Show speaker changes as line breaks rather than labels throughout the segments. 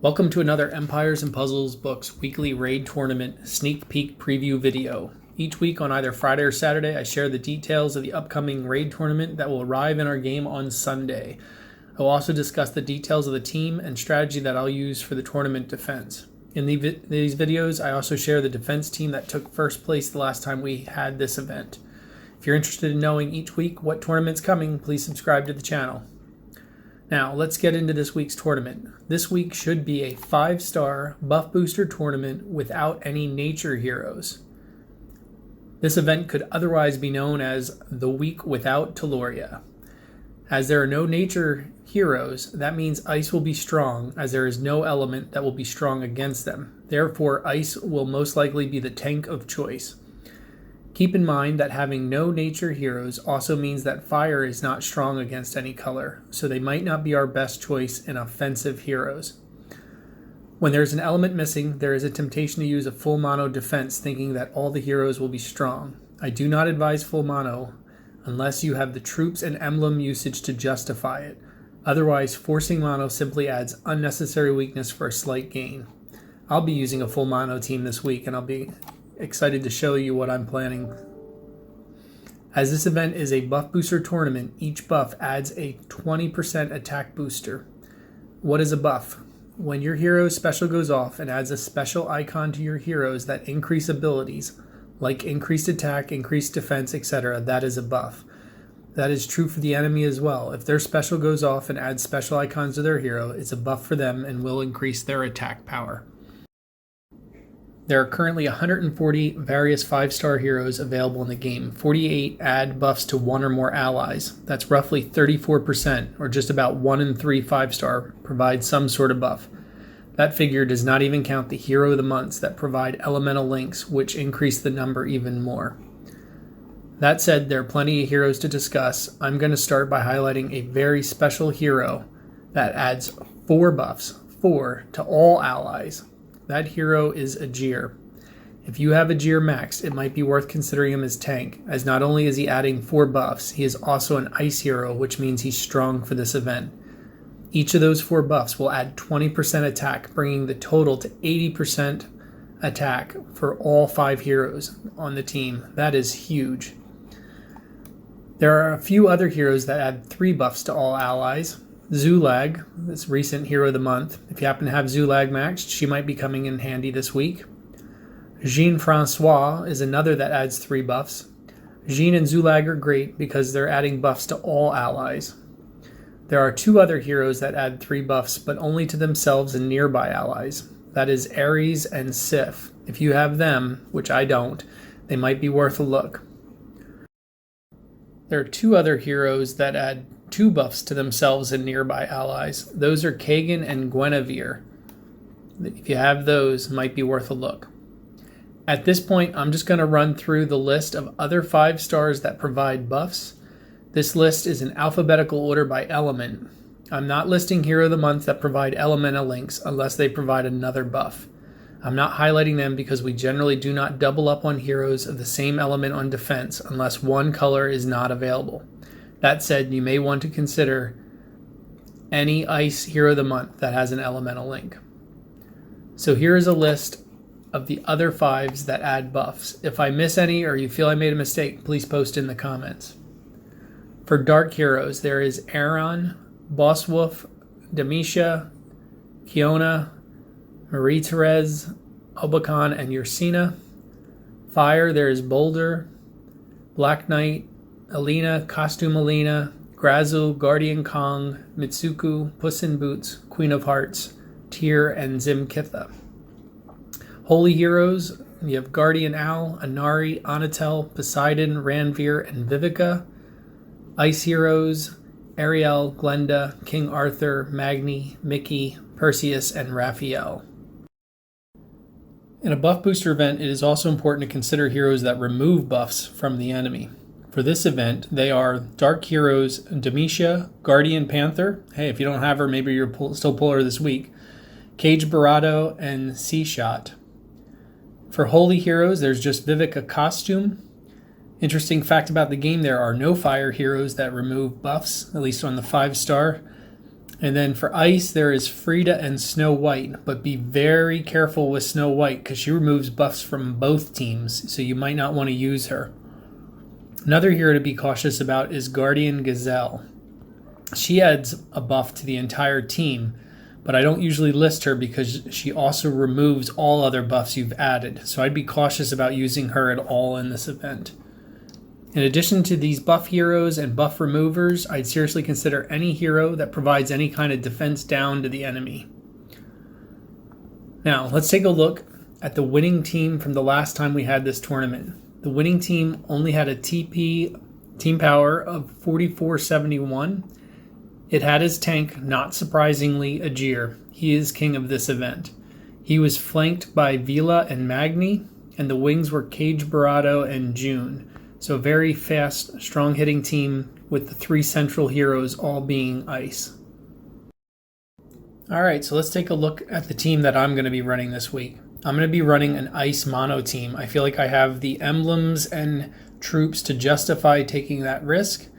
Welcome to another Empires and Puzzles Books weekly raid tournament sneak peek preview video. Each week on either Friday or Saturday, I share the details of the upcoming raid tournament that will arrive in our game on Sunday. I will also discuss the details of the team and strategy that I'll use for the tournament defense. In these videos, I also share the defense team that took first place the last time we had this event. If you're interested in knowing each week what tournament's coming, please subscribe to the channel. Now, let's get into this week's tournament. This week should be a 5-star buff booster tournament without any nature heroes. This event could otherwise be known as the week without Taloria. As there are no nature heroes, that means ice will be strong, as there is no element that will be strong against them. Therefore, ice will most likely be the tank of choice. Keep in mind that having no nature heroes also means that fire is not strong against any color, so they might not be our best choice in offensive heroes. When there's an element missing, there is a temptation to use a full mono defense thinking that all the heroes will be strong. I do not advise full mono unless you have the troops and emblem usage to justify it. Otherwise, forcing mono simply adds unnecessary weakness for a slight gain. I'll be using a full mono team this week, and I'll be excited to show you what I'm planning. As this event is a buff booster tournament, each buff adds a 20% attack booster. What is a buff? When your hero's special goes off and adds a special icon to your heroes that increase abilities, like increased attack, increased defense, etc., that is a buff. That is true for the enemy as well. If their special goes off and adds special icons to their hero, it's a buff for them and will increase their attack power. There are currently 140 various 5-star heroes available in the game. 48 add buffs to one or more allies. That's roughly 34%, or just about 1 in 3 5-star provide some sort of buff. That figure does not even count the Hero of the Months that provide elemental links, which increase the number even more. That said, there are plenty of heroes to discuss. I'm going to start by highlighting a very special hero that adds 4 buffs, 4 to all allies. That hero is Aegir. If you have Aegir maxed, it might be worth considering him as tank, as not only is he adding 4 buffs, he is also an ice hero, which means he's strong for this event. Each of those 4 buffs will add 20% attack, bringing the total to 80% attack for all 5 heroes on the team. That is huge. There are a few other heroes that add 3 buffs to all allies. Zulag, this recent Hero of the Month. If you happen to have Zulag maxed, she might be coming in handy this week. Jean-Francois is another that adds 3 buffs. Jean and Zulag are great because they're adding buffs to all allies. There are 2 other heroes that add 3 buffs, but only to themselves and nearby allies. That is Ares and Sif. If you have them, which I don't, they might be worth a look. There are 2 other heroes that add 2 buffs to themselves and nearby allies. Those are Kagan and Guinevere. If you have those, might be worth a look. At this point, I'm just going to run through the list of other 5 stars that provide buffs. This list is in alphabetical order by element. I'm not listing Hero of the Month that provide elemental links unless they provide another buff. I'm not highlighting them because we generally do not double up on heroes of the same element on defense unless one color is not available. That said, you may want to consider any Ice Hero of the Month that has an elemental link. So here is a list of the other 5s that add buffs. If I miss any or you feel I made a mistake, please post in the comments. For Dark Heroes, there is Aaron, Bosswolf, Demisha, Kiona, Marie-Therese, Obakan, and Ursina. Fire, there is Boulder, Black Knight, Alina, Costume Alina, Grazul, Guardian Kong, Mitsuku, Puss in Boots, Queen of Hearts, Tyr, and Zimkitha. Holy Heroes, you have Guardian Owl, Anari, Anatel, Poseidon, Ranveer, and Vivica. Ice Heroes, Ariel, Glenda, King Arthur, Magni, Mickey, Perseus, and Raphael. In a buff booster event, it is also important to consider heroes that remove buffs from the enemy. For this event, they are Dark Heroes, Demisha, Guardian Panther. Hey, if you don't have her, maybe you're still pull her this week. Cage Barado and C-Shot. For Holy Heroes, there's just Vivica Costume. Interesting fact about the game, there are no fire heroes that remove buffs, at least on the 5-star. And then for ice, there is Frida and Snow White, but be very careful with Snow White because she removes buffs from both teams, so you might not want to use her. Another hero to be cautious about is Guardian Gazelle. She adds a buff to the entire team, but I don't usually list her because she also removes all other buffs you've added, so I'd be cautious about using her at all in this event. In addition to these buff heroes and buff removers, I'd seriously consider any hero that provides any kind of defense down to the enemy. Now, let's take a look at the winning team from the last time we had this tournament. The winning team only had a TP team power of 4471. It had as tank, not surprisingly, Ajir. He is king of this event. He was flanked by Vila and Magni, and the wings were Cage Barado and June. So a very fast, strong hitting team with the 3 central heroes all being ice. Alright, so let's take a look at the team that I'm going to be running this week. I'm going to be running an ice mono team. I feel like I have the emblems and troops to justify taking that risk.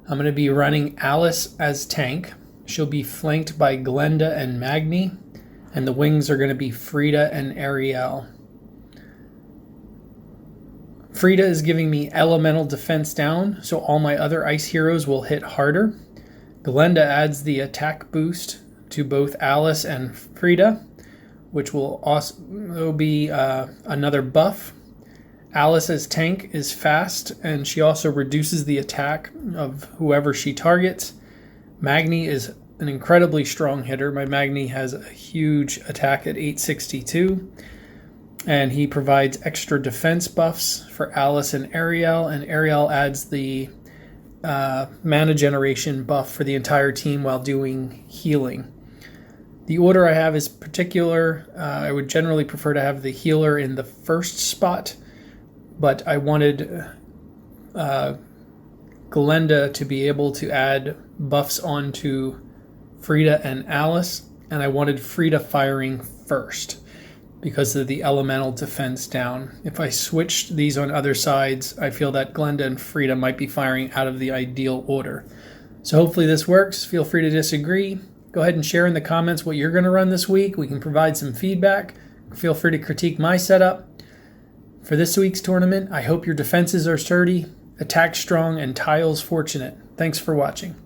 I'm going to be running Alice as tank. She'll be flanked by Glenda and Magni, and the wings are going to be Frida and Ariel. Frida is giving me elemental defense down, so all my other ice heroes will hit harder. Glenda adds the attack boost to both Alice and Frida, which will also be another buff. Alice as tank is fast, and she also reduces the attack of whoever she targets. Magni is an incredibly strong hitter. My Magni has a huge attack at 862. And he provides extra defense buffs for Alice and Ariel adds the mana generation buff for the entire team while doing healing. The order I have is particular. I would generally prefer to have the healer in the first spot, but I wanted Glenda to be able to add buffs onto Frida and Alice, and I wanted Frida firing first because of the elemental defense down. If I switched these on other sides, I feel that Glenda and Frida might be firing out of the ideal order. So hopefully this works. Feel free to disagree. Go ahead and share in the comments what you're going to run this week. We can provide some feedback. Feel free to critique my setup. For this week's tournament, I hope your defenses are sturdy, attack strong, and tiles fortunate. Thanks for watching.